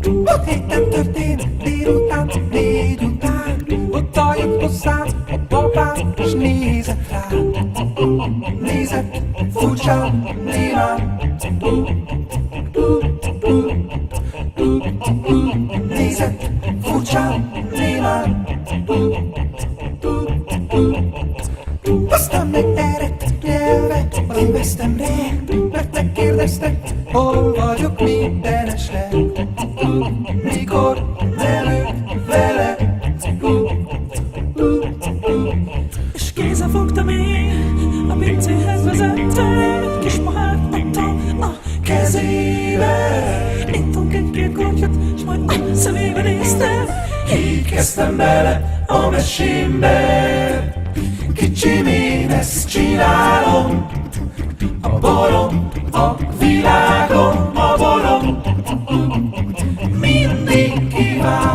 Múlt héten történt délután, 4 után, oda jött hozzám a babám, s nézett rám. Nézett furcsán, némán. Nézett furcsán, némán. Aztán meg eredt nyelve, téveztem rá, mert megkérdezte, hol vagyok minden este. Mikor velük, vele. És kézzel fogtam én, a pincéhez vezettem, egy kis pohát adtam a kezébe. Ittunk egy-két kortyot, s majd a szemébe néztem. Így kezdtem bele a mesémbe. Kicsim, én ezt csinálom, a borom, a világom, a borom mindig kiválom.